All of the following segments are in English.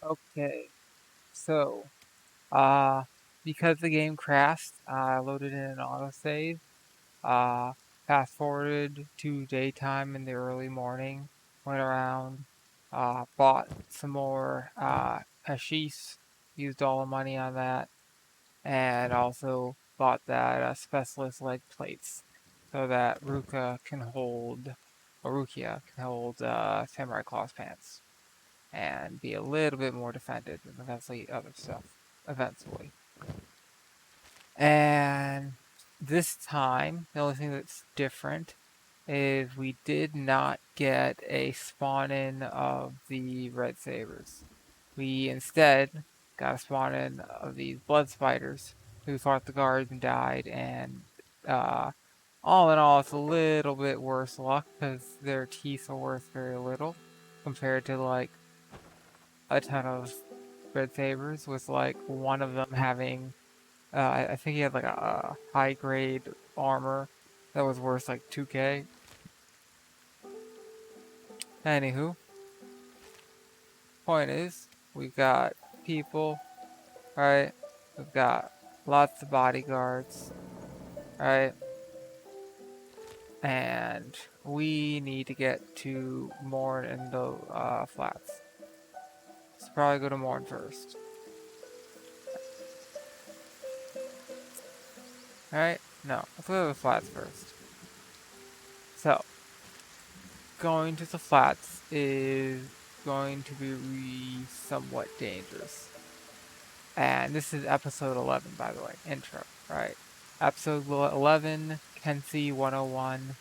Okay, so, uh, because the game crashed, I loaded in an autosave, uh, fast forwarded to daytime in the early morning, went around, bought some more, hashish, used all the money on that, and also bought that, specialist leg plates, so that Rukia can hold, samurai claws pants and be a little bit more defended and eventually other stuff. Eventually. And this time, the only thing that's different is we did not get a spawn in of the red sabers. We instead got a spawn in of these blood spiders who fought the guards and died, and uh, all in all, it's a little bit worse luck because their teeth are worth very little compared to like a ton of red sabers, with like one of them having I think he had like a high grade armor that was worth like 2k. Anywho, point is, we've got people, right? We've got lots of bodyguards, right? And we need to get to Morn and the flats. So probably go to Morn first. Alright? No, let's go to the flats first. So, going to the flats is going to be somewhat dangerous. And this is episode 11, by the way, intro, right? Episode 11, Kenshi 101,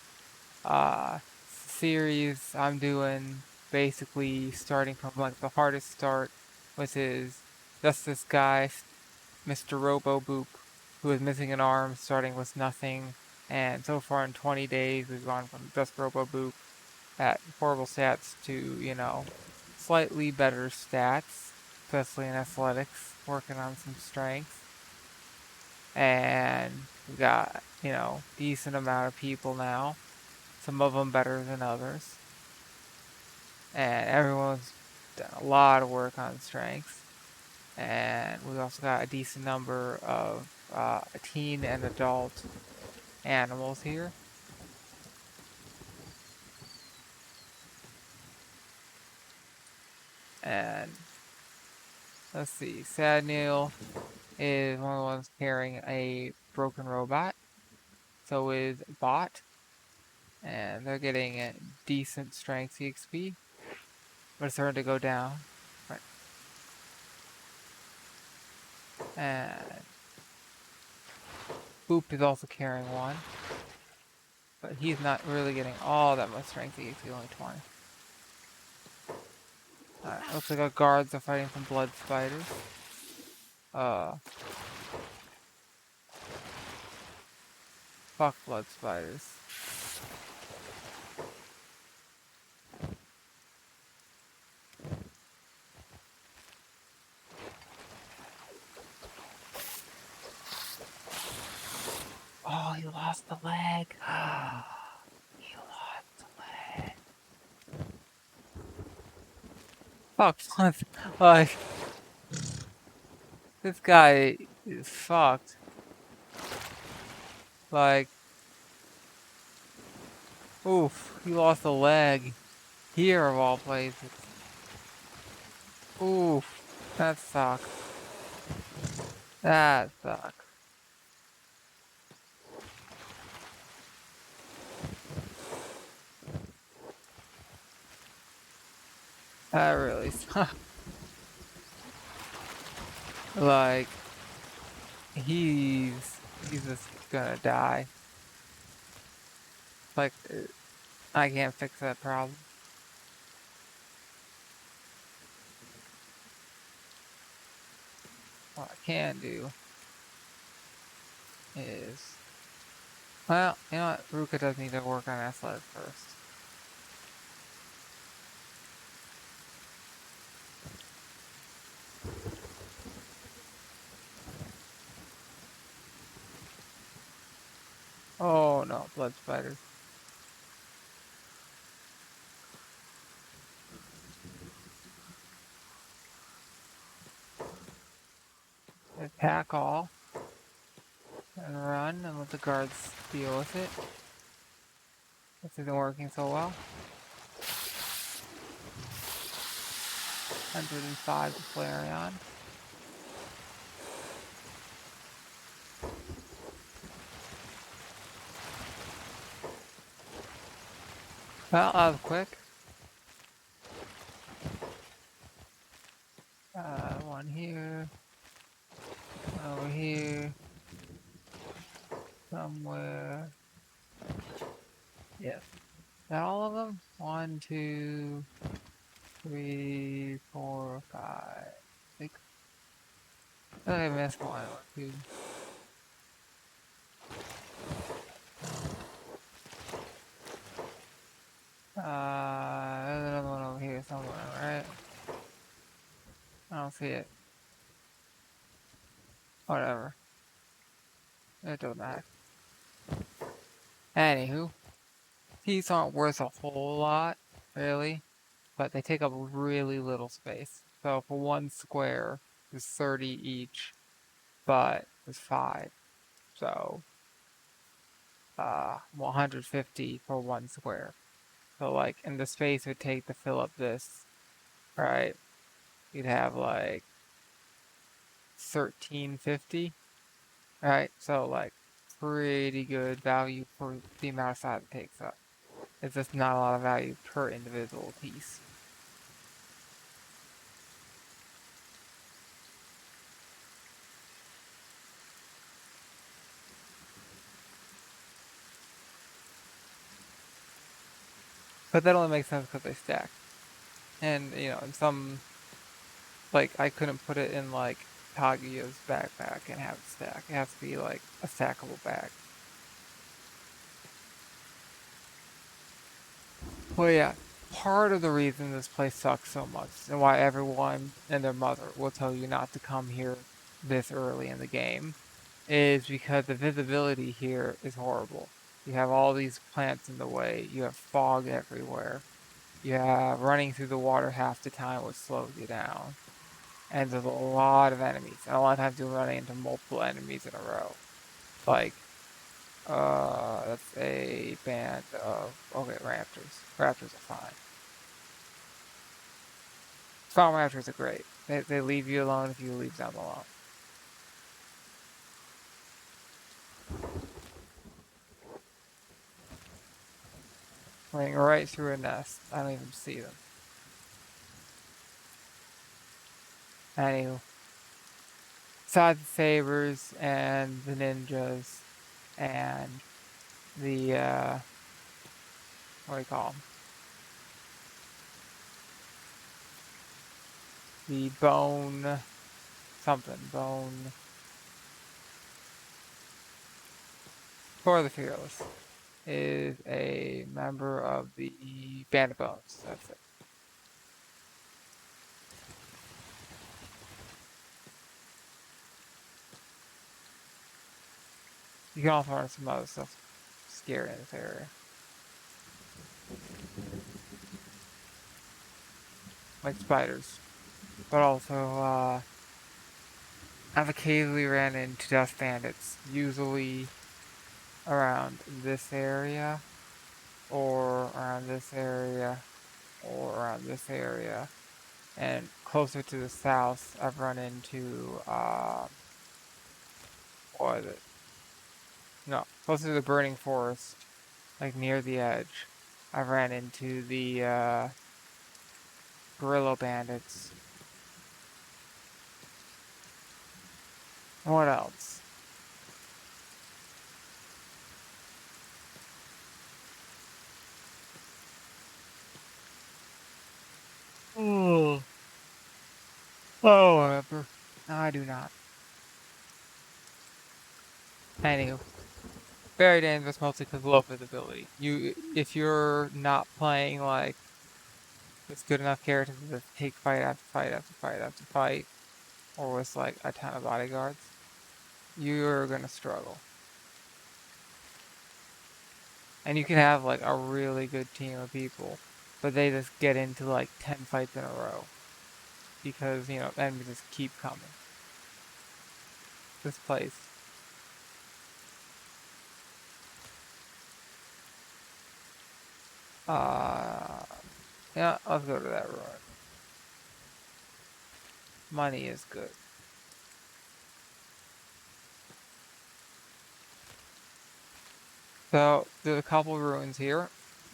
series I'm doing basically starting from like the hardest start, which is just this guy, Mr. Robo Boop, who is missing an arm, starting with nothing. And so far in 20 days, we've gone from just Robo Boop at horrible stats to, slightly better stats, especially in athletics, working on some strength. And we got, decent amount of people now, some of them better than others. And everyone's done a lot of work on strength. And we also got a decent number of teen and adult animals here. And let's see, Sad Neil is one of the ones carrying a broken robot. So is Bot, and they're getting a decent strength EXP, but it's starting to go down. Right. And Boop is also carrying one, but he's not really getting all that much strength EXP, only 20. Alright, looks like our guards are fighting some blood spiders. Fuck blood spiders. Oh, he lost the leg. He lost the leg. Fuck, like, this guy is fucked. Like, oof, he lost a leg. Here of all places. Oof, that sucks. That sucks. That really sucks. Like, he's just gonna die. Like, I can't fix that problem. What I can do is, well, you know what? Ruka does need to work on athletics first. Oh no, blood spiders. Attack all. And run and let the guards deal with it. This isn't working so well. 105 to Flareon. Well, that was quick. One here. One over here. Somewhere. Yes. Is that all of them? 1, 2, 3, 4, 5, 6. I missed one. 2. There's another one over here somewhere, right? I don't see it. Whatever. It don't matter. Anywho, these aren't worth a whole lot, really, but they take up really little space. So for one square, there's 30 each, but there's 5. So, 150 for one square. So like, in the space it would take to fill up this, right? You'd have like 1350, right? So like, pretty good value for the amount of size it takes up. It's just not a lot of value per individual piece. But that only makes sense because they stack. And, you know, in some, like, I couldn't put it in, like, Kaguya's backpack and have it stack. It has to be, like, a stackable bag. Well, yeah, part of the reason this place sucks so much and why everyone and their mother will tell you not to come here this early in the game is because the visibility here is horrible. You have all these plants in the way, you have fog everywhere. Yeah, running through the water half the time would slow you down. And there's a lot of enemies. And a lot of times you're running into multiple enemies in a row. Like, that's a band of, okay, raptors. Raptors are fine. Farm raptors are great. They leave you alone if you leave them alone. Running right through a nest. I don't even see them. Anywho. Besides the sabers and the ninjas and the, what do you call them? The bone, something, bone, for the Fearless is a member of the Band of Bones. That's it. You can also learn some other stuff scary in this area. Like spiders. But also, I've occasionally ran into dust bandits, usually around this area, or around this area, or around this area. And closer to the south, I've run into, what is it? No, closer to the burning forest, like near the edge. I've ran into the, gorillo bandits. What else? Oh, oh, whatever. No, I do not. Anywho, very dangerous mostly because low visibility. If you're not playing like with good enough characters to take fight after fight after fight after fight, or with like a ton of bodyguards, you're gonna struggle. And you can have like a really good team of people, but they just get into like 10 fights in a row because, you know, enemies just keep coming. this place. Yeah, let's go to that ruin. Money is good. So there's a couple ruins here.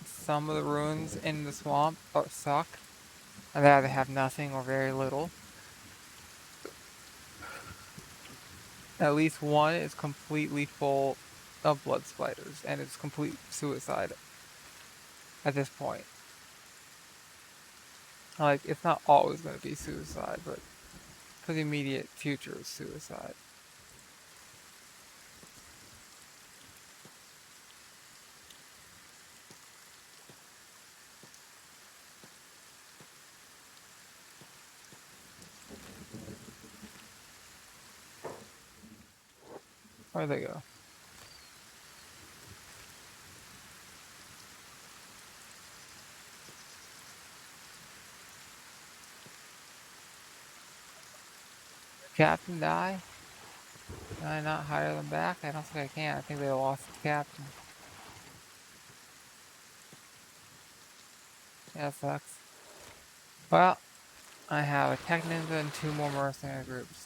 Some of the ruins in the swamp suck. And they either have nothing or very little. At least one is completely full of blood spiders, and it's complete suicide at this point. Like, it's not always going to be suicide, but for the immediate future, it's suicide. Where'd they go? Captain die? Can I not hire them back? I don't think I can. I think they lost the captain. Yeah, sucks. Well, I have a tech ninja and 2 more mercenary groups.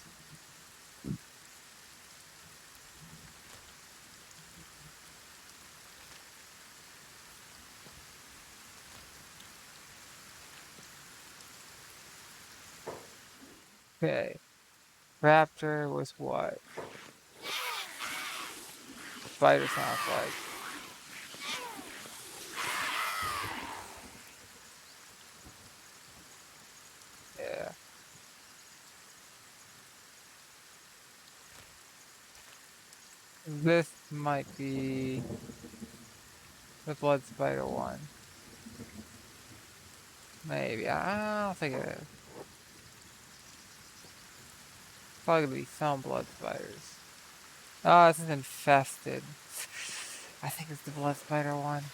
Okay. Raptor was what? Spider sounds like. Yeah. This might be the blood spider one. Maybe. I don't think it is. Probably gonna be some blood spiders. Oh, this is infested. I think it's the blood spider one.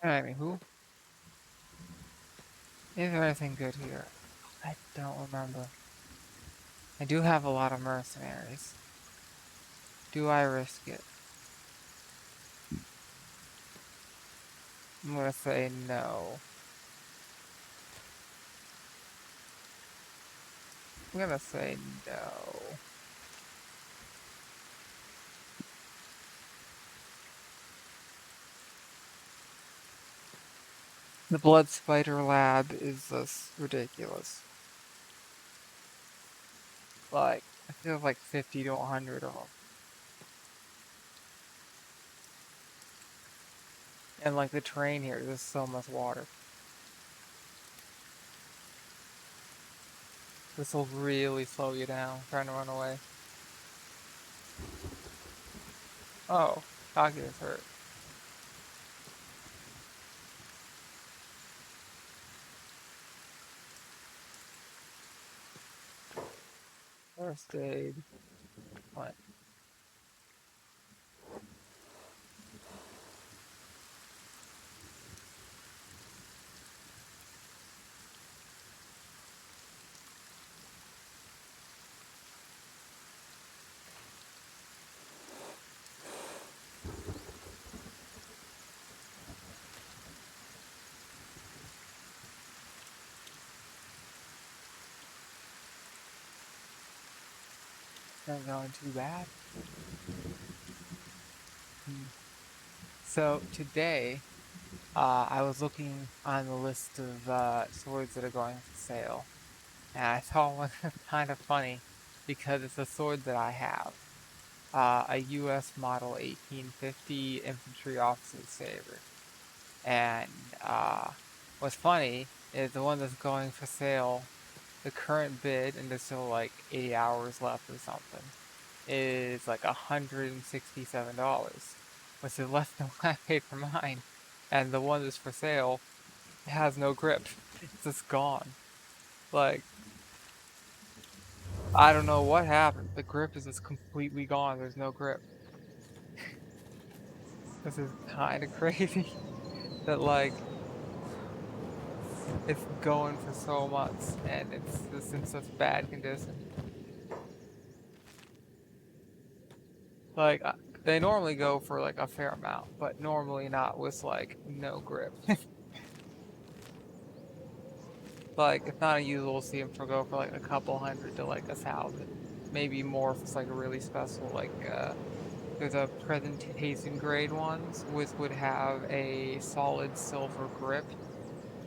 Anywho, is there anything good here? I don't remember. I do have a lot of mercenaries. Do I risk it? I'm gonna say no. I'm gonna say no. The blood spider lab is just ridiculous. Like, I feel like 50 to 100 of them. And like the terrain here, there's so much water. This will really slow you down trying to run away. Oh, Kage is hurt. First aid. What? Not going too bad. So today, I was looking on the list of swords that are going for sale, and I saw one that's kind of funny because it's a sword that I have. A US model 1850 infantry officer's saber. And what's funny is the one that's going for sale, the current bid, and there's still like 80 hours left or something, is like $167, which is less than what I paid for mine. And the one that's for sale has no grip. It's just gone. Like, I don't know what happened. The grip is just completely gone. There's no grip. This is kind of crazy that like it's going for so much and it's just in such bad condition. Like they normally go for like a fair amount, but normally not with like no grip. Like it's not unusual to see them go for like a couple hundred to like 1,000, maybe more if it's like a really special like there's a presentation grade ones which would have a solid silver grip,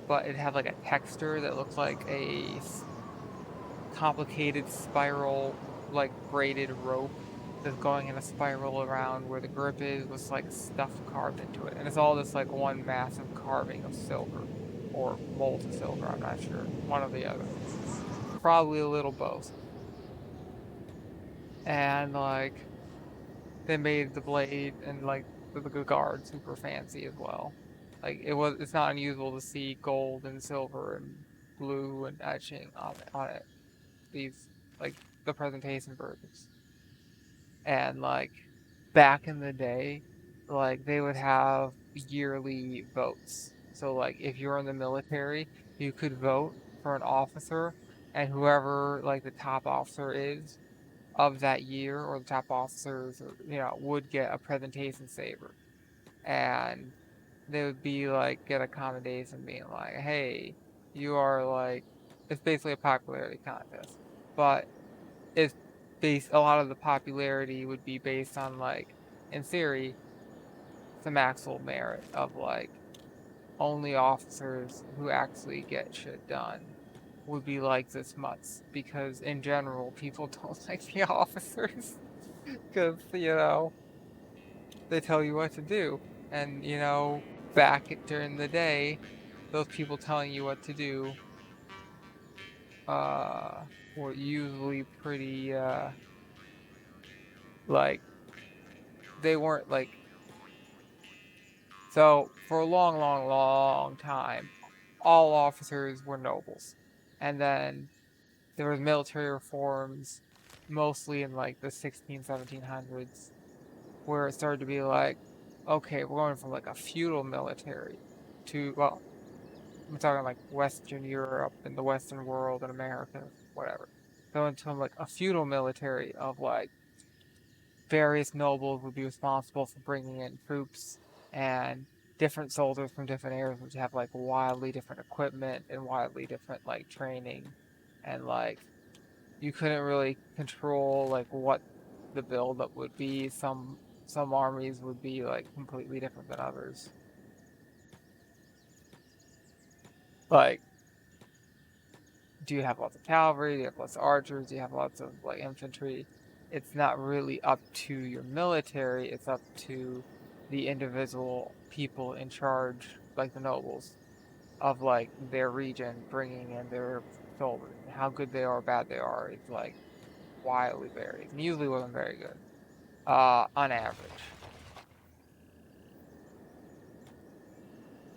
but it had like a texture that looked like a complicated spiral, like braided rope that's going in a spiral around where the grip is with like stuff carved into it. And it's all this like one massive carving of silver or molten silver, I'm not sure. One or the other. Probably a little both. And like they made the blade and like the guard super fancy as well. Like it's not unusual to see gold and silver and blue and etching on it. These like the presentation versions. And like back in the day, like they would have yearly votes. So like if you're in the military, you could vote for an officer, and whoever like the top officer is of that year or the top officers, would get a presentation saber. And they would be like get a commendation being like, hey, you are like it's basically a popularity contest. But it's based a lot of the popularity would be based on like in theory some actual merit of like only officers who actually get shit done would be like this much because in general people don't like the officers because they tell you what to do and back during the day those people telling you what to do uh were usually pretty like they weren't like so for a long, long, long time, all officers were nobles. And then there was military reforms, mostly in like the 1700s, where it started to be like, okay, we're going from like a feudal military to, well, I'm talking like Western Europe and the Western world and America, whatever. Going to like a feudal military of like various nobles would be responsible for bringing in troops and different soldiers from different areas would have like wildly different equipment and wildly different like training and like you couldn't really control like what the buildup would be. Some armies would be like completely different than others. Like, do you have lots of cavalry? Do you have lots of archers? Do you have lots of like infantry? It's not really up to your military, it's up to the individual people in charge, like the nobles, of like their region bringing in their soldiers. How good they are or bad they are is like wildly varies and usually wasn't very good, on average.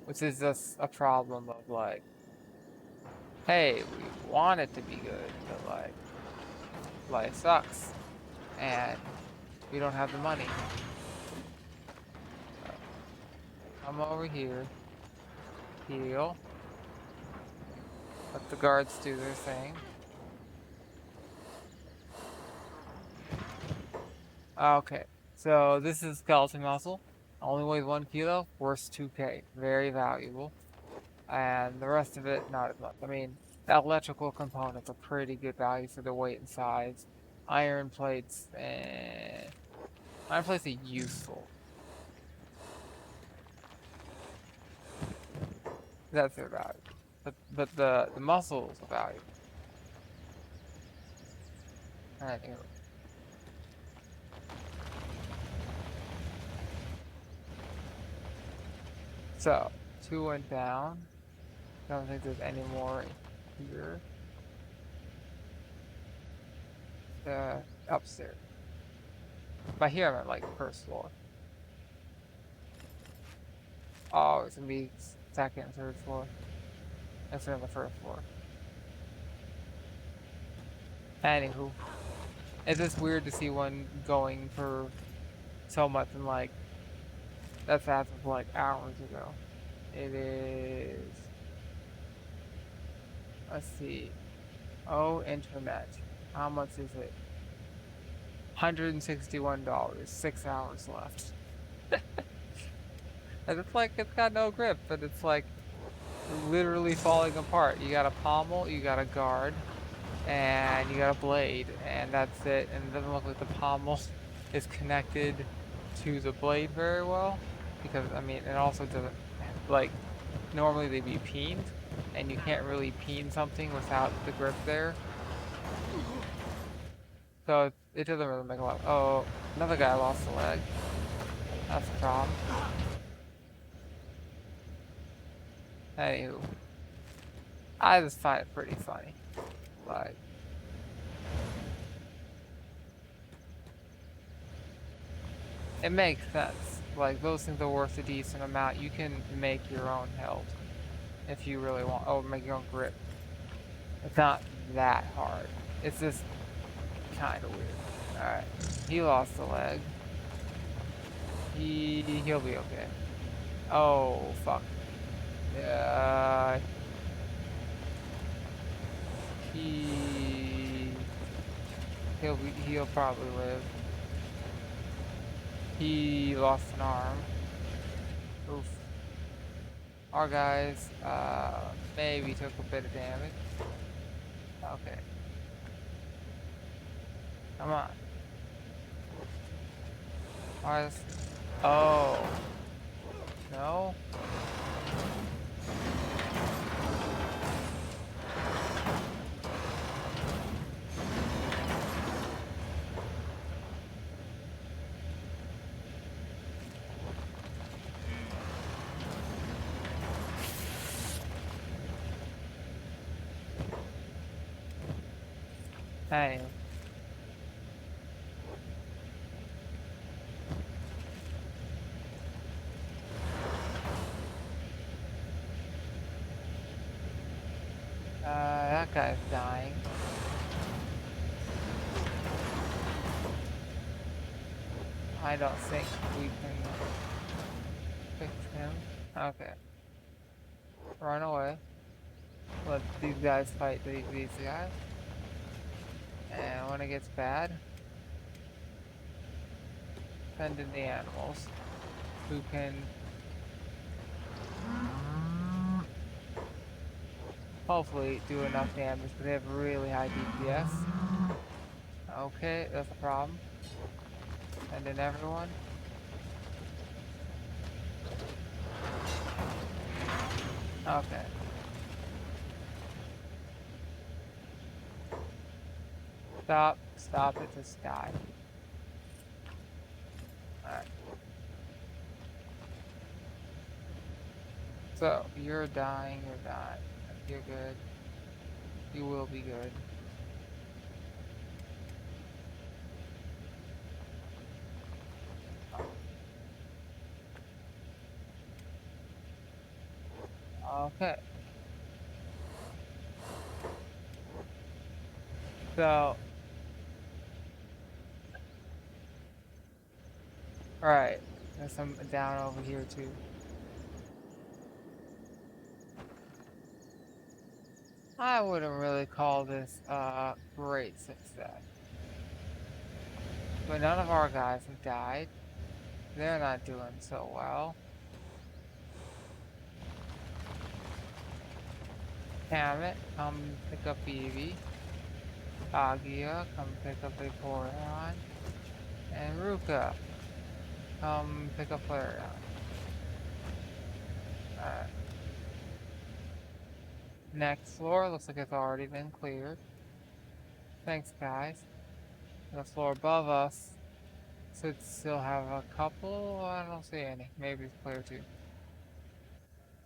Which is just a problem of like, hey, we want it to be good, but like life sucks and we don't have the money. So come over here, heal, let the guards do their thing. Okay, so this is skeleton muscle. Only weighs 1 kilo, worth 2K. Very valuable. And the rest of it, not as much. I mean, the electrical components are pretty good value for the weight and size. Iron plates, iron plates are useful. That's their value. But the muscles are valuable. Anyway. So, 2 went down. Don't think there's any more here. Upstairs. By here, I'm at like first floor. Oh, it's gonna be second and third floor. That's on the first floor. Anywho, it's just weird to see one going for so much and like that's as of like hours ago. It is. Let's see. Oh, internet. How much is it? $161. 6 hours left. And it's like it's got no grip, but it's like literally falling apart. You got a pommel, you got a guard, and you got a blade, and that's it. And it doesn't look like the pommel is connected to the blade very well, because I mean, it also doesn't like normally they'd be peened, and you can't really peen something without the grip there. So it doesn't really make a lot. Oh, another guy lost a leg. That's a problem. Anywho, I just find it pretty funny. Like, it makes sense. Like, those things are worth a decent amount. You can make your own hilt if you really want. Oh, make your own grip. It's not that hard. It's just kind of weird. Alright. He lost a leg. He'll be okay. Oh, fuck. He... He'll probably live. He lost an arm. Oof. Our guys, maybe took a bit of damage. Okay. Come on. Alright. Oh. No? Hey. That guy's dying. I don't think we can fix him. Okay. Run away. Let these guys fight these guys. And when it gets bad, send in the animals who can hopefully do enough damage, but they have really high DPS. Okay, that's a problem. Send in everyone. Okay. Stop it, just die. Alright. So, you're dying. You're good. You will be good. Okay. So, alright. There's some down over here too. I wouldn't really call this a great success. But none of our guys have died. They're not doing so well. Hammett, come pick up Evie. Agia, come pick up Vaporeon. And Ruka, come pick up Flareon. Alright. Next floor looks like it's already been cleared. Thanks, guys. The floor above us should still have a couple. I don't see any. Maybe it's clear too.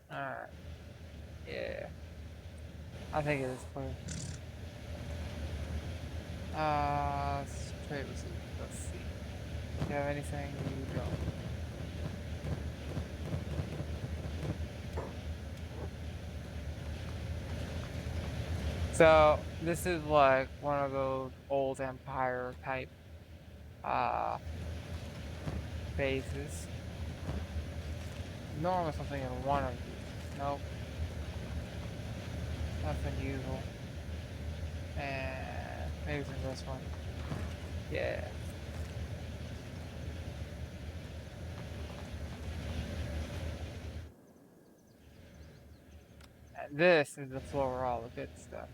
Alright. Yeah. I think it is clear. Let's trade with you. Let's see. Do you have anything? You don't. So, this is like one of those old empire type bases. Normally something in one of these. Nope. Nothing usual. And maybe it's in this one. Yeah. And this is the floor where all the good stuff.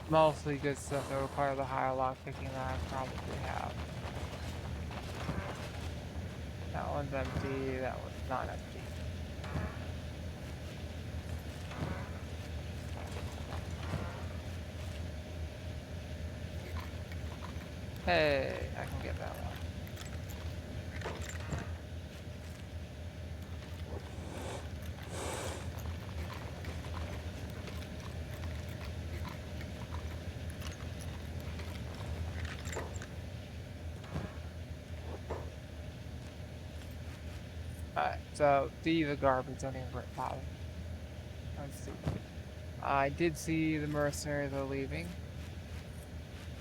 Mostly good stuff that require the higher lock picking that I probably have. That one's empty, that one's not empty. Hey, I can get that one. Alright, so these are garbage, don't even bother. Let's see. I did see the mercenaries are leaving,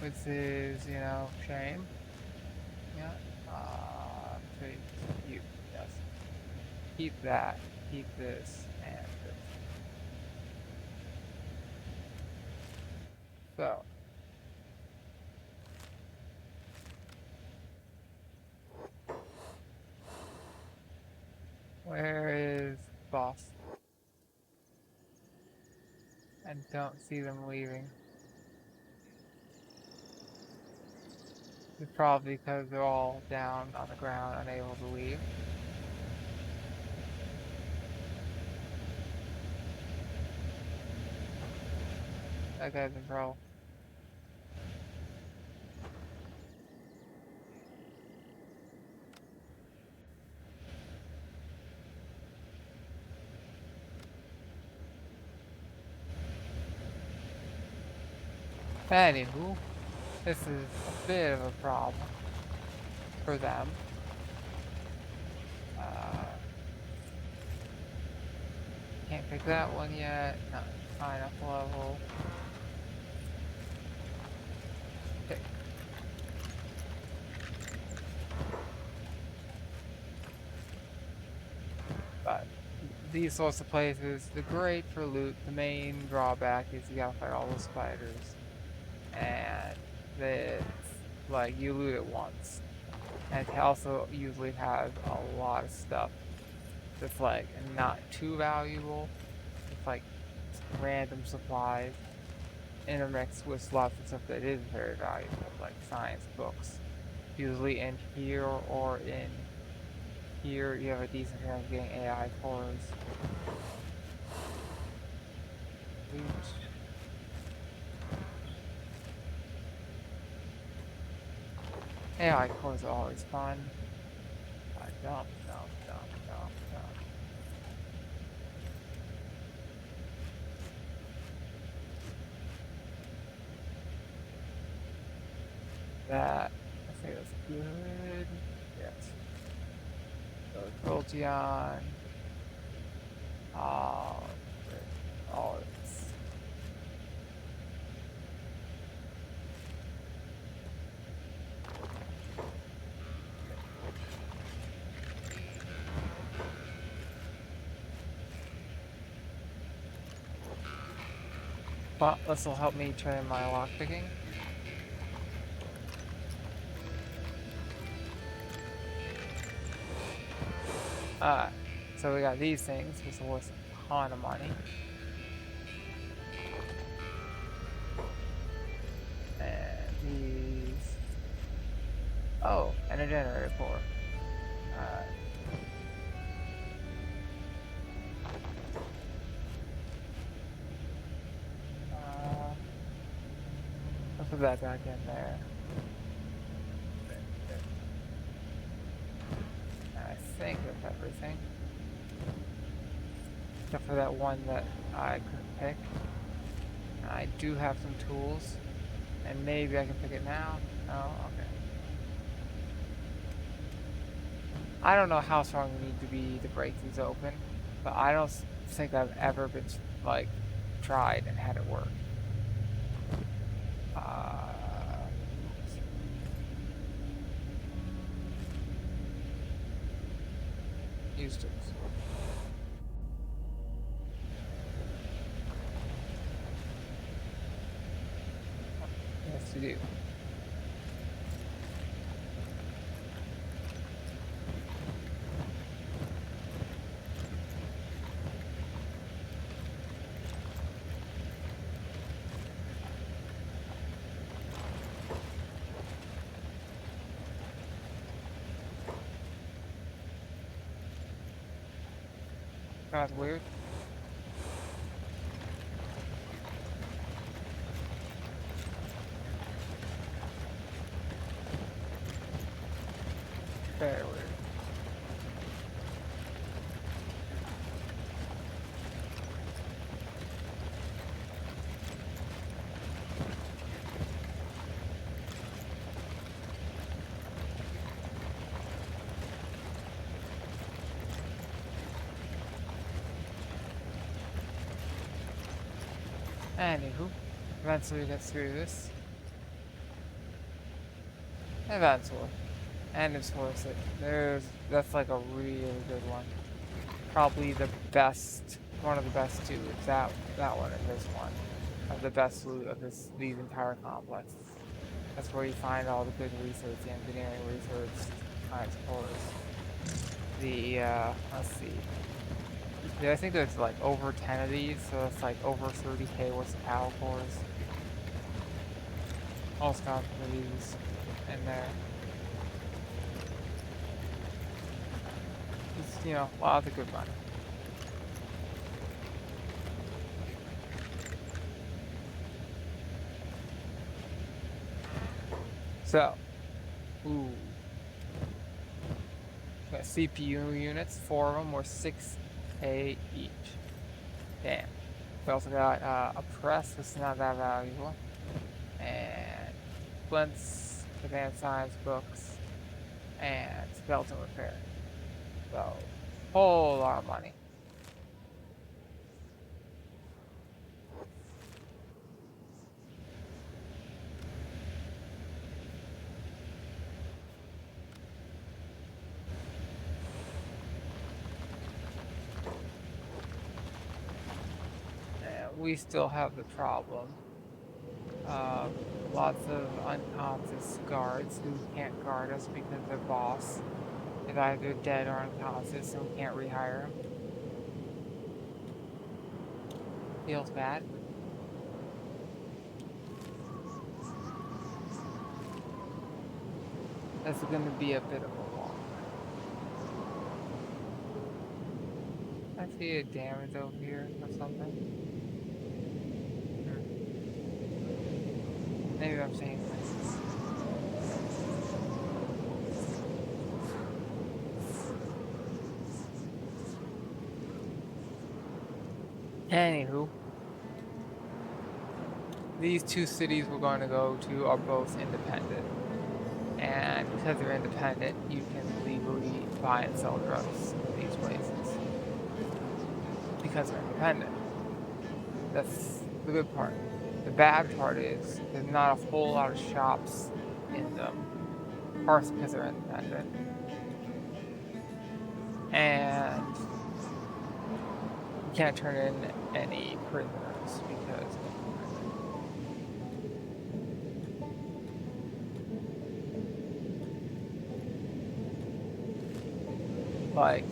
which is, you know, shame. Yeah. Take you. Yes. Keep that. Keep this and this. So. Where is boss? I don't see them leaving. It's probably because they're all down on the ground, unable to leave. That guy's in trouble. Anywho, this is a bit of a problem for them. Can't pick that one yet. Not high enough level. Okay. But these sorts of places, they're great for loot. The main drawback is you gotta fight all those spiders. And it's like you loot it once. And it also usually has a lot of stuff that's like not too valuable. It's like random supplies intermixed with lots of stuff that is very valuable, like science books. Usually in here or in here you have a decent chance of getting AI cores. Loot. AI cores are always fun. Dump. That, I think that's good. Yes. So Proteon. All this. But this will help me train my lockpicking. So we got these things, which are worth a ton of money. And these. Oh, and a generator core. Put that back in there. I think that's everything. Except for that one that I couldn't pick. I do have some tools. And maybe I can pick it now. Oh, okay. I don't know how strong you need to be to break these open, but I don't think I've ever been, like, tried and had it work. Used it. Yes, you do. That's weird. Very weird. Anywho, eventually we get through this. Eventually. And it's worth it. That's like a really good one. Probably the best, one of the best too. It's that one and this one. Of the best loot of these entire complexes. That's where you find all the good research, the engineering research, kind of explorers. Let's see. Yeah, I think there's like over 10 of these, so it's like over 30k worth of power cores. All kinds of these in there. It's, you know, lots of good money. So, ooh. Got CPU units, 4 of them were 6k each. Damn. We also got a press, that's not that valuable. And splints, advanced science books, and skeleton repair. So, whole lot of money. And we still have the problem of lots of unconscious guards who can't guard us because their boss is either dead or unconscious and we can't rehire him. Feels bad. That's going to be a bit of a walk. I see a damage over here or something. Maybe I'm seeing this. Anywho, these two cities we're going to go to are both independent. And because they're independent, you can legally buy and sell drugs in these places. Because they're independent. That's the good part. The bad part is there's not a whole lot of shops in them. Partially because they're independent. And you can't turn in any prisoners because like,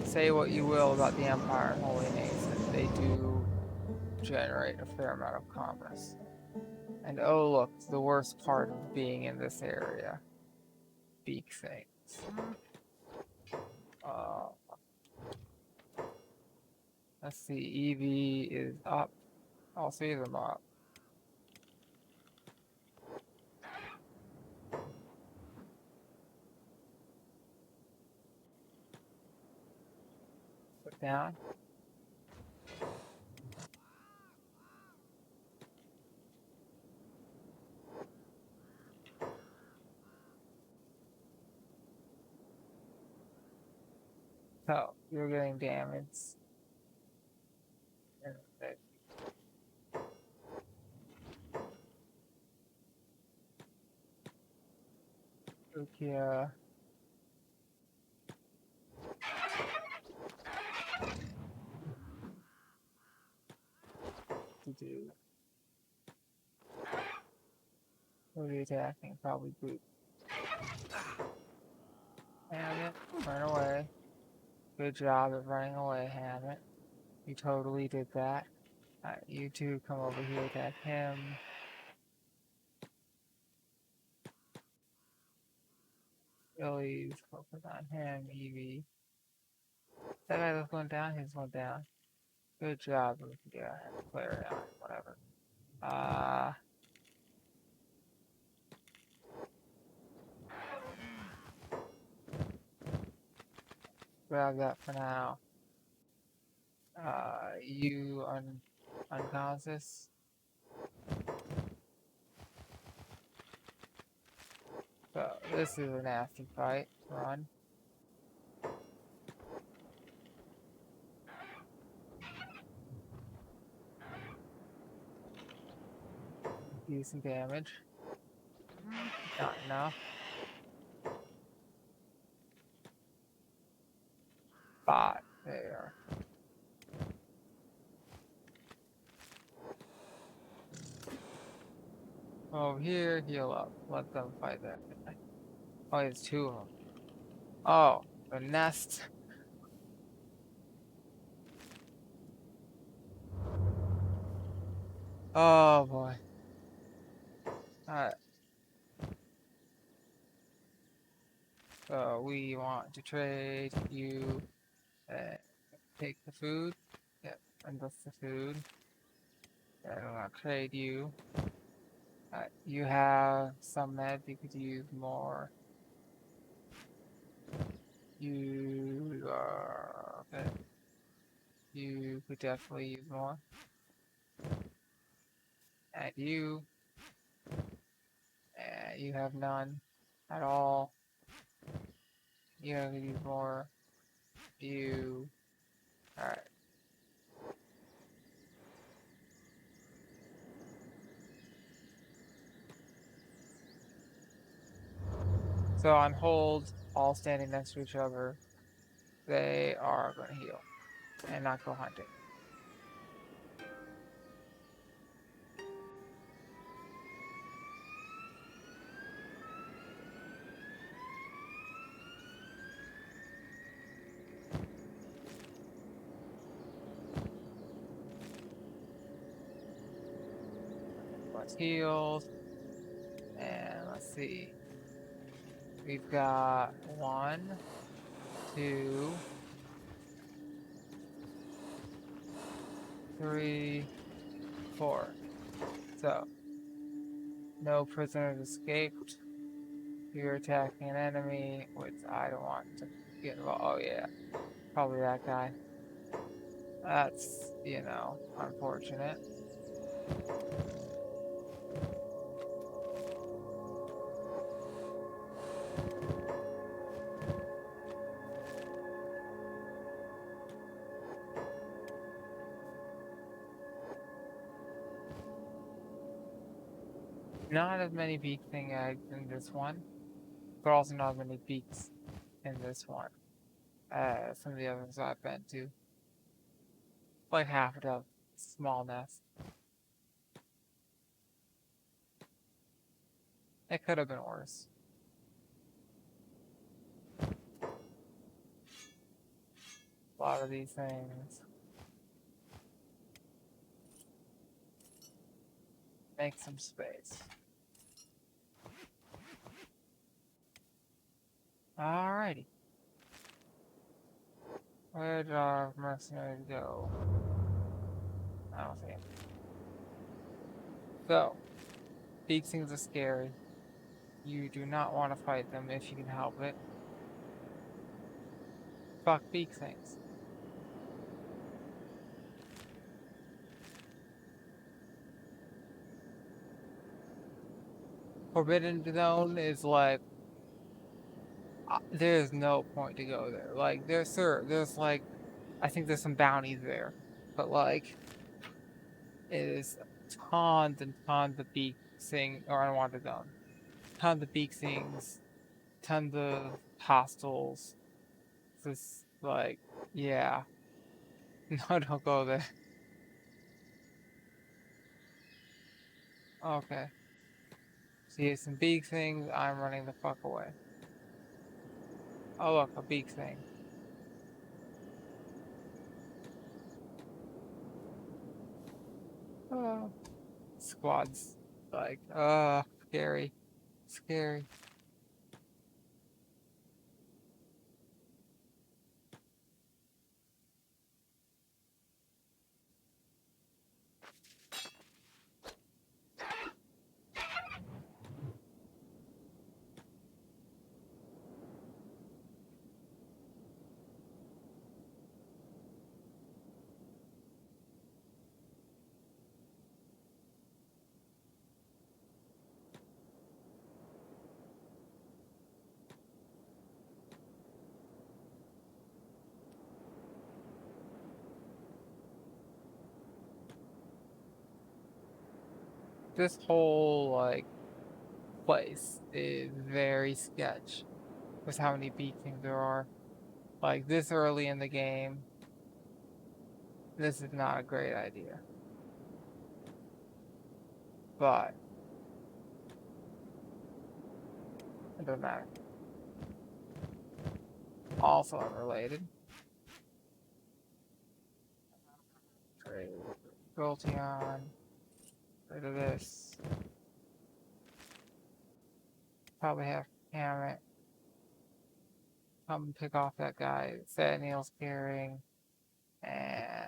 say what you will about the Empire and Holy Nation, they do generate a fair amount of commerce. And oh look, the worst part of being in this area. Beak things. Let's see, EV is up. All three of them are up. Put down. So you're getting damaged. And that Rukia to do. Who are you attacking? Probably Brute. Hamlet, run away. Good job at running away, Hamlet. You totally did that. You two come over here, attack him. Billy's focus on him, Evie. That guy that's going down, he's going down. Good job, yeah, player on, whatever. Grab that for now. You unconscious. So this is a nasty fight. Run. Decent damage. Not enough. Five. There. Over here, heal up. Let them fight that guy. Oh, there's two of them. Oh, the nest. Oh boy. Alright. So we want to trade you and take the food. Yep, and that's the food. And we want to trade you. You have some meds, you could use more. You are okay. You could definitely use more. And you have none at all. You have to use more. Alright. So on hold, all standing next to each other, they are going to heal and not go hunting. Let's heal. And let's see. We've got 1, 2, 3, 4. So, no prisoners escaped. You're attacking an enemy, which I don't want to get involved. Oh yeah, probably that guy. That's, unfortunate. Not as many beak thing eggs in this one, but also not as many beaks in this one. Some of the others I've been to. Like half a dozen small nests. It could have been worse. A lot of these things. Make some space. Alrighty. Where did our mercenaries go? I don't see them. So, these things are scary. You do not want to fight them if you can help it. Fuck beak things. Forbidden Zone is like there's no point to go there. Like there's like I think there's some bounties there, but like it is tons and tons of beak thing or unwanted zone, tons of beak things, tons of hostiles. Just like yeah, no, don't go there. Okay, see some beak things. I'm running the fuck away. Oh look, a beak thing. Oh, squads like scary, scary. This whole like place is very sketch with how many beak things there are. Like this early in the game, this is not a great idea. But it doesn't matter. Also unrelated. Trade. Jolteon. Rid of this. Probably have Hammett. Come pick off that guy that Neil's carrying. And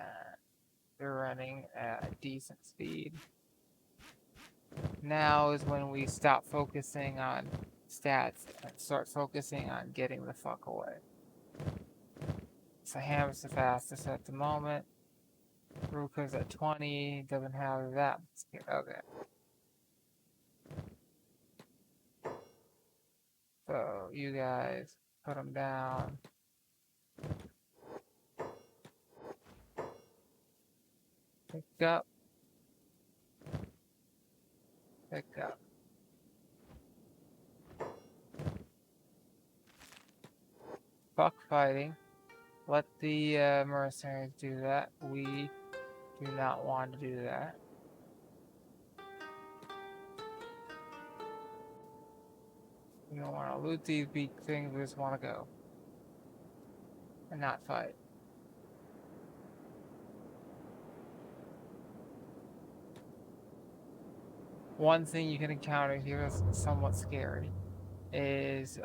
they're running at a decent speed. Now is when we stop focusing on stats and start focusing on getting the fuck away. So Ham's the fastest at the moment. Ruka's at 20, doesn't have that. Okay. So you guys put them down. Pick up. Pick up. Fuck fighting. Let the mercenaries do that. We do not want to do that. We don't want to loot these big things, we just want to go. And not fight. One thing you can encounter here is somewhat scary. Is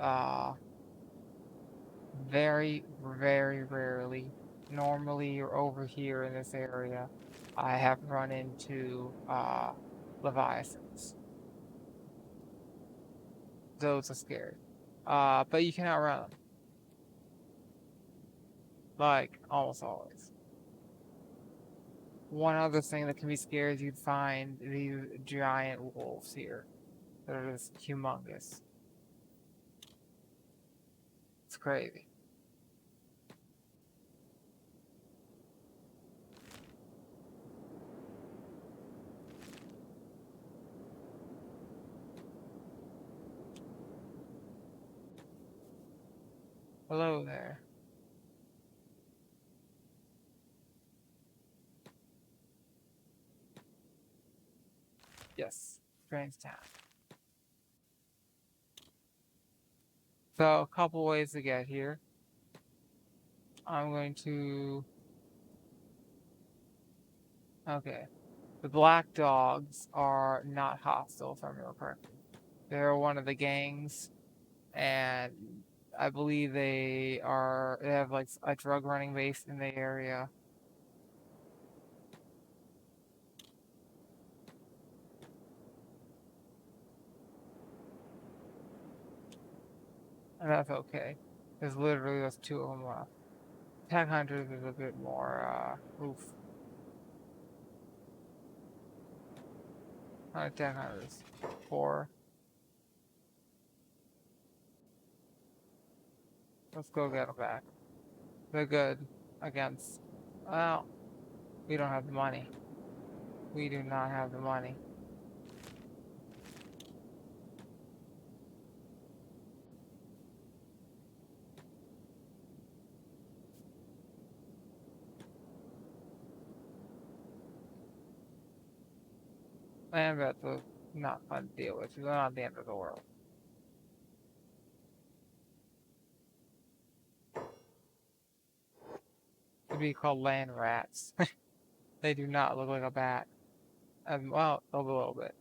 very, very rarely, normally or over here in this area, I have run into leviathans. Those are scary. But you can outrun them. Like, almost always. One other thing that can be scary is you'd find these giant wolves here. That are just humongous. It's crazy. Hello there. Yes, strange town. So, a couple ways to get here. I'm going to... Okay. The black dogs are not hostile, if I remember correctly. They're one of the gangs, and I believe they have like a drug running base in the area. And that's okay. There's literally just two of them left. Tag Hunters is a bit more, oof. Tag Hunters. 4. Let's go get them back. They're good against. Well, we don't have the money. We do not have the money. And that's not fun to deal with. They're not the end of the world. To be called land rats. They do not look like a bat. Well, a little bit.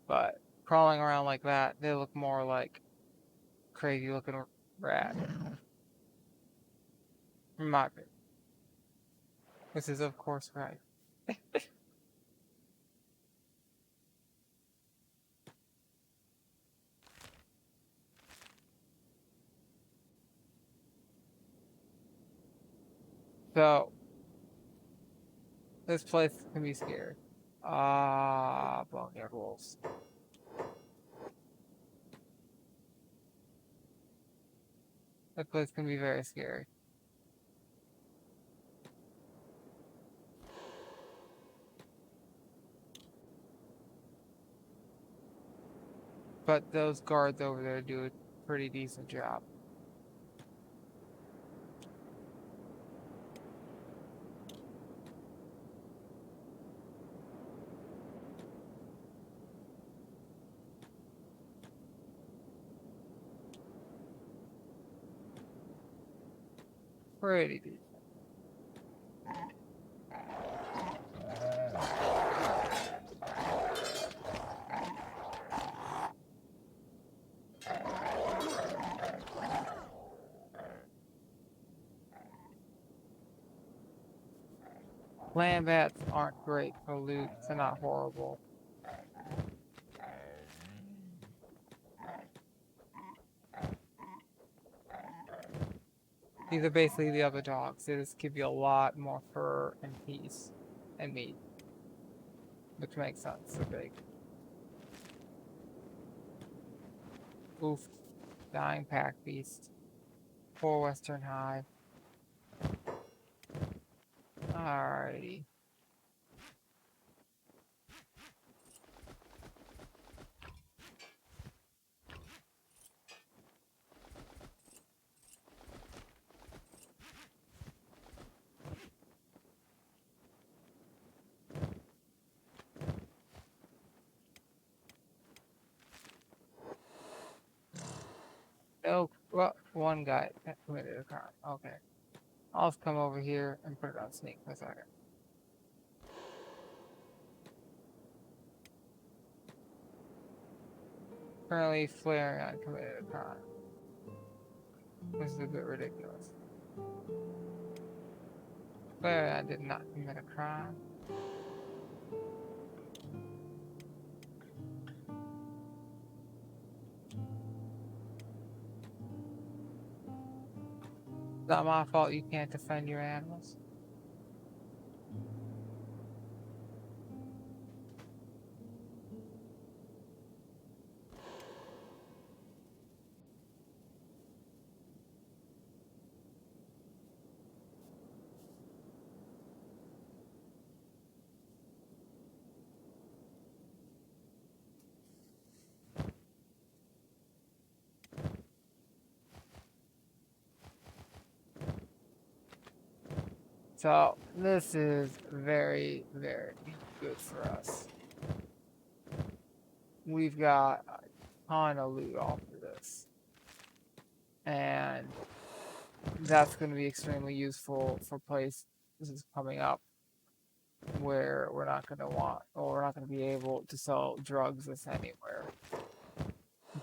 But crawling around like that, they look more like crazy looking rat. In my opinion. This is of course right. So this place can be scary. Boneyard wolves. This place can be very scary. But those guards over there do a pretty decent job. Pretty decent. Land bats aren't great for loot. They're not horrible. These are basically the other dogs. They just give you a lot more fur and peace and meat. Which makes sense. They're big. Oof. Dying pack beast. Poor Western hive. Alrighty. Oh, well, one guy committed a crime. Okay. I'll just come over here and put it on sneak for a second. Currently, Flareon committed a crime. This is a bit ridiculous. Flareon did not commit a crime. It's not my fault you can't defend your animals. So, this is very, very good for us. We've got a ton of loot off of this. And that's going to be extremely useful for places coming up where we're not going to want, or we're not going to be able to sell drugs this anywhere.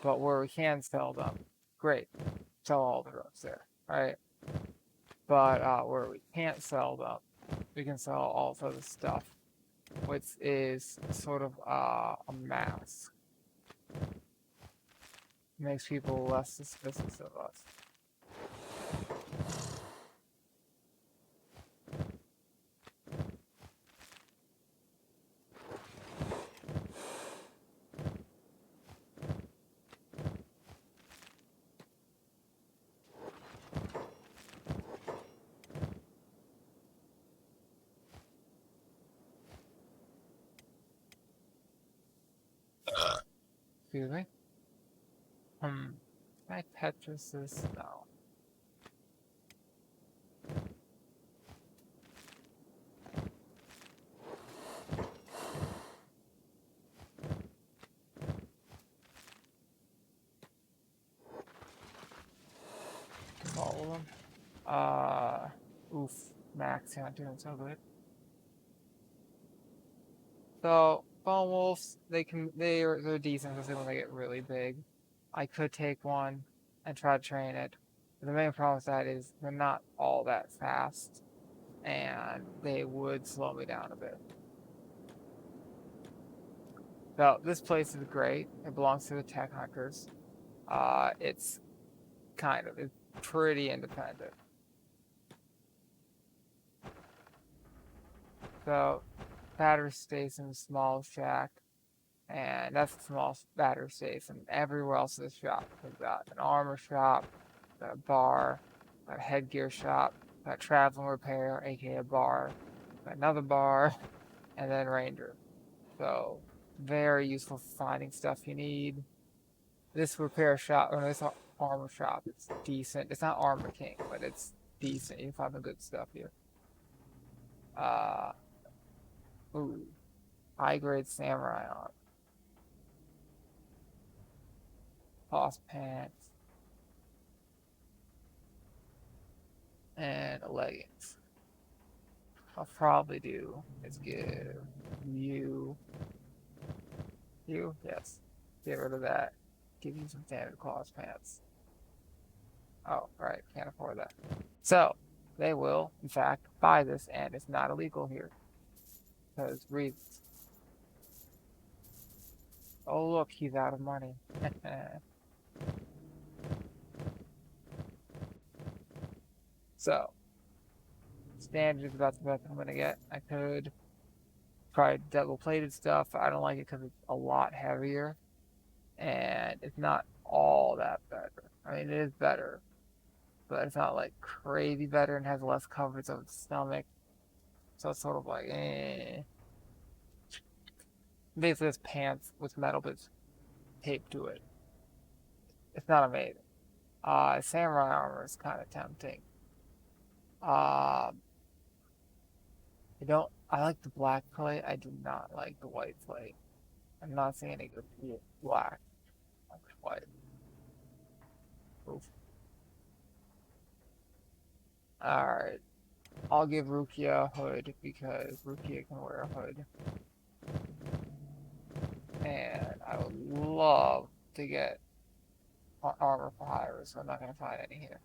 But where we can sell them, great. Sell all the drugs there, right? But where we can't sell them, we can sell all sorts of stuff, which is sort of a mask. Makes people less suspicious of us. Excuse me. Can I Tetris this? No. All of them. Oof. Max, you're not doing so good. So, bone wolves, they're decent, especially when they get really big. I could take one and try to train it. But the main problem with that is they're not all that fast, and they would slow me down a bit. So this place is great. It belongs to the tech hunters. It's it's pretty independent. So battery station, small shack, and that's the small battery station. Everywhere else in the shop, we've got an armor shop, got a bar, got a headgear shop, got traveling repair, aka a bar, got another bar, and then ranger. So very useful for finding stuff you need. This repair shop, or this armor shop, it's decent. It's not Armor King, but it's decent. You can find the good stuff here. Uh, ooh, high grade samurai armor, cloth pants, and leggings. I'll probably do is give you, yes, get rid of that. Give you some standard cloth pants. Oh, right, can't afford that. So, they will, in fact, buy this, and it's not illegal here. Because reasons. Oh, look, he's out of money. So, standard is about the best I'm gonna get. I could try double-plated stuff. I don't like it because it's a lot heavier, and it's not all that better. I mean, it is better, but it's not like crazy better and has less coverage of the stomach. So it's sort of like, eh. Basically, it's pants with metal bits taped to it. It's not amazing. Samurai armor is kind of tempting. Uh, I don't. I like the black plate. I do not like the white plate. I'm not seeing any good black. I like white. Oof. All right. I'll give Rukia a hood because Rukia can wear a hood, and I would love to get armor for hire, so I'm not gonna find any here.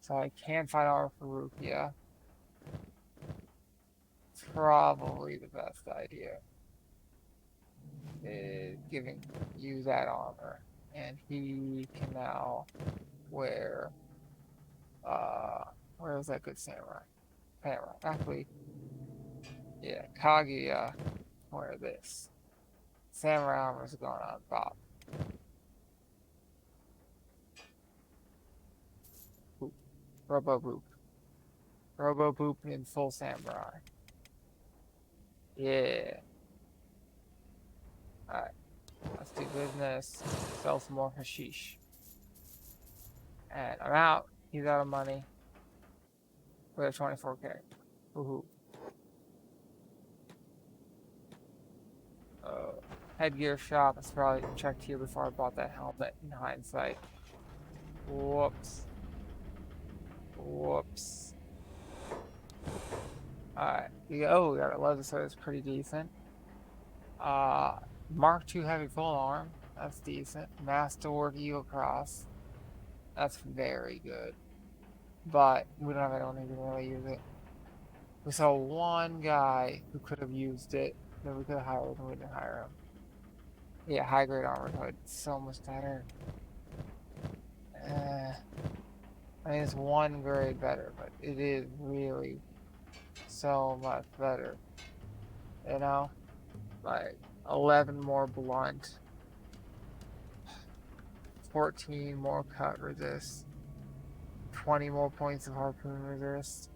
So I can find armor for Rukia. Probably the best idea is giving you that armor, and he can now wear where was that good samurai? Samurai. Actually, yeah, Kaguya wear this. Samurai armor's going on Bob. Boop. Robo Boop. Robo Boop in full samurai. Yeah. Alright, let's do business. Sell some more hashish. And I'm out. He's out of money. We have 24k. Woohoo. Headgear shop. I probably checked here before I bought that helmet in hindsight. Whoops. Whoops. Alright. Oh, we got a leather, so it's pretty decent. Mark II heavy full arm. That's decent. Masterwork Eagle Cross. That's very good. But we don't have anyone who can really use it. We saw one guy who could have used it that we could have hired and we didn't hire him. Yeah, high grade armored hood. So much better. I mean, it's one grade better, but it is really so much better. You know? Like, 11 more blunt, 14 more cut resist, 20 more points of harpoon resist.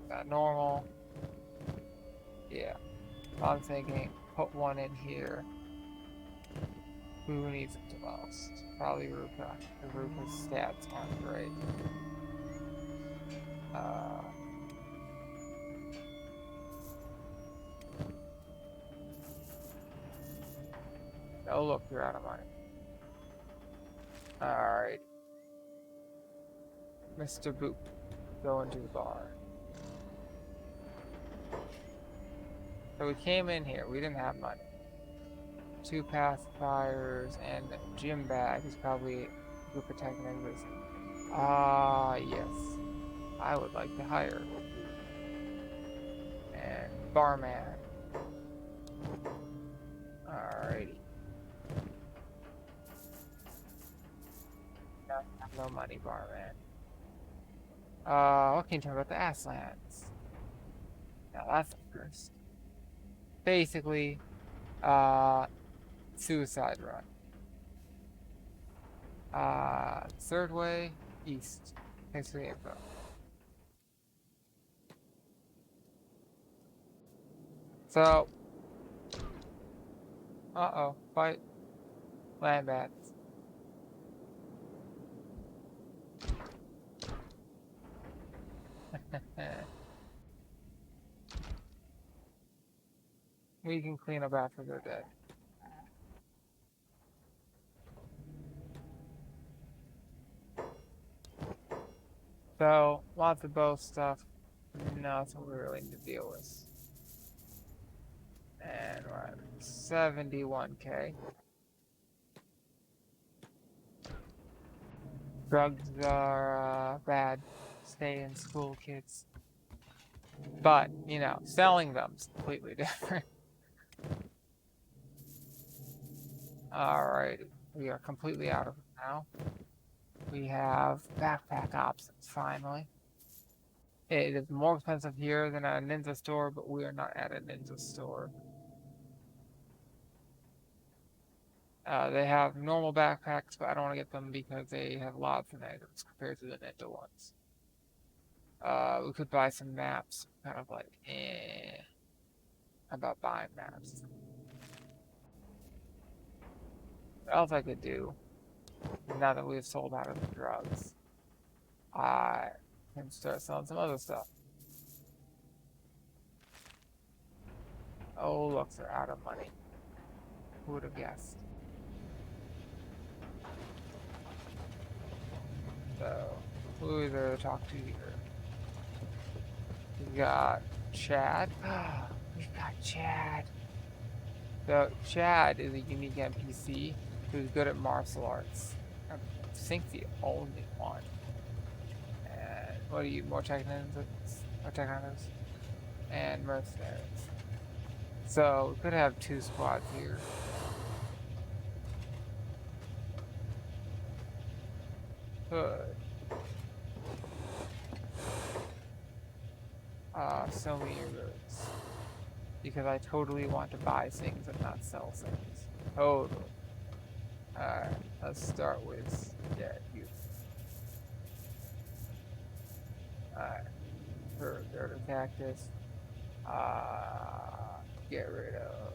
Got normal. Yeah. I'm thinking put one in here. Who needs it the most? Probably Ruka. Because Ruka's stats aren't great. Oh look, you're out of money. Alright. Mr. Boop, go into the bar. So we came in here, we didn't have money. 2 pacifiers and a gym bag is probably a group attacking enemies. Yes. I would like to hire. And barman. Alrighty. No money, barman. What can you tell me about the Asslands? Now that's the first. Basically, suicide run. Third way, east. Thanks for the info. So, fight land bats. We can clean up after they're dead. So, lots of bow stuff. Nothing we really need to deal with. And we're at 71k. Drugs are bad. Stay in school, kids. But, you know, selling them's completely different. Alright, we are completely out of it now. We have backpack options, finally. It is more expensive here than at a Ninja store, but we are not at a Ninja store. They have normal backpacks, but I don't want to get them because they have lots of negatives compared to the Ninja ones. We could buy some maps, kind of like, about buying maps. What else I could do, now that we've sold out of the drugs? I can start selling some other stuff. Oh, look, they're out of money. Who would have guessed? So, who is there to talk to here? We got Chad. We've got Chad. So, Chad is a unique NPC who's good at martial arts. I think the only one. And what are you, more technicians? And mercenaries. So, we could have 2 squads here. Good. So many goods. Because I totally want to buy things and not sell things. Totally. Alright, let's start with, you. Alright. Dirt cactus. Get rid of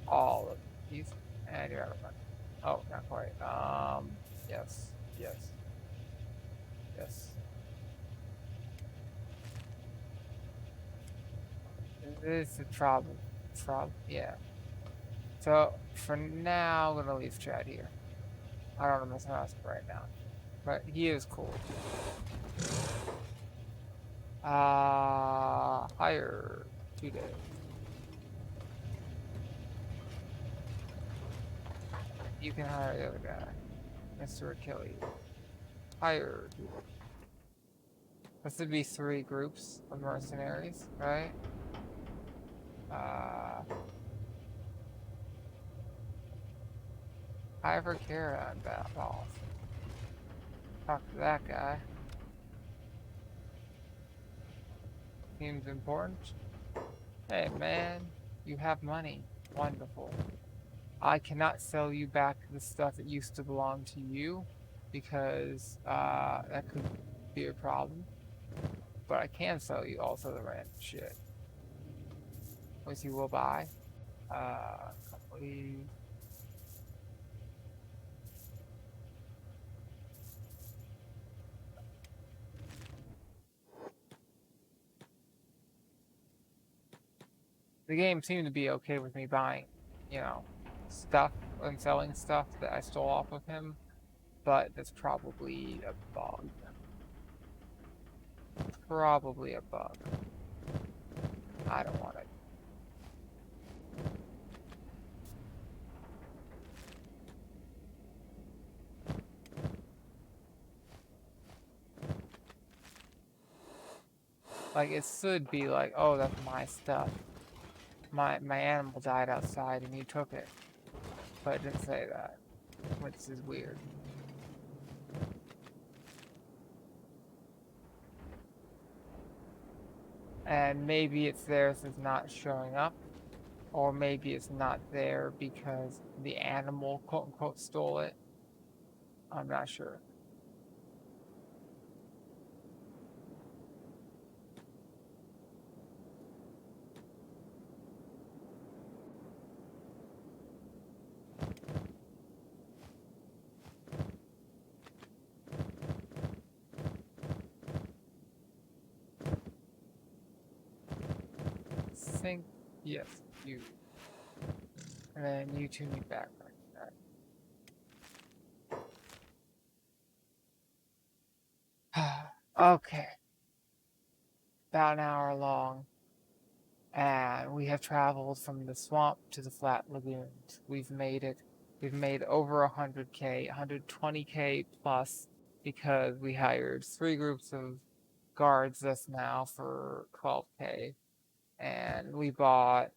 all of these. And you're out of money. Oh, not quite. Yes. Yes. Yes. This is a trouble. Yeah. So, for now, I'm gonna leave Chad here. I don't want to mess around with him right now. But he is cool. Hire 2 days. You can hire the other guy. Mr. Achilles. Hire 2 days. This would be 3 groups of mercenaries, right? Hire Kara and Balls. Talk to that guy. Seems important. Hey man, you have money. Wonderful. I cannot sell you back the stuff that used to belong to you because that could be a problem. But I can sell you also the random shit. Which you will buy. Complete. The game seemed to be okay with me buying, you know, stuff and selling stuff that I stole off of him, but that's probably a bug. Probably a bug. I don't want it. Like, it should be like, oh, that's my stuff. My animal died outside and you took it. But it didn't say that, which is weird. And maybe it's theirs is not showing up, or maybe it's not there because the animal, quote unquote, stole it. I'm not sure. Think, yes, you. And then you two need back. Okay, about an hour long, and we have traveled from the swamp to the flat lagoons. We've made it. We've made over 100K, 120K plus, because we hired 3 groups of guards just now for 12K, and we bought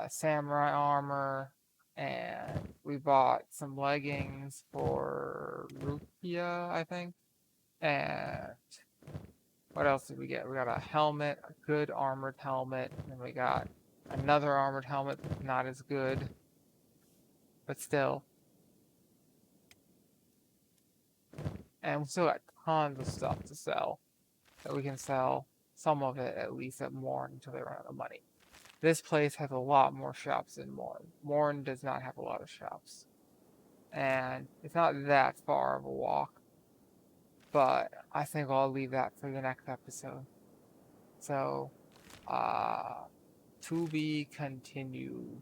samurai armor, and we bought some leggings for Rukia, I think. And what else did we get? We got a helmet, a good armored helmet, and we got another armored helmet that's not as good, but still. And we still got tons of stuff to sell that we can sell some of it at least at Morn until they run out of money. This place has a lot more shops than Morn. Morn does not have a lot of shops. And it's not that far of a walk, but I think I'll leave that for the next episode. So, uh, to be continued.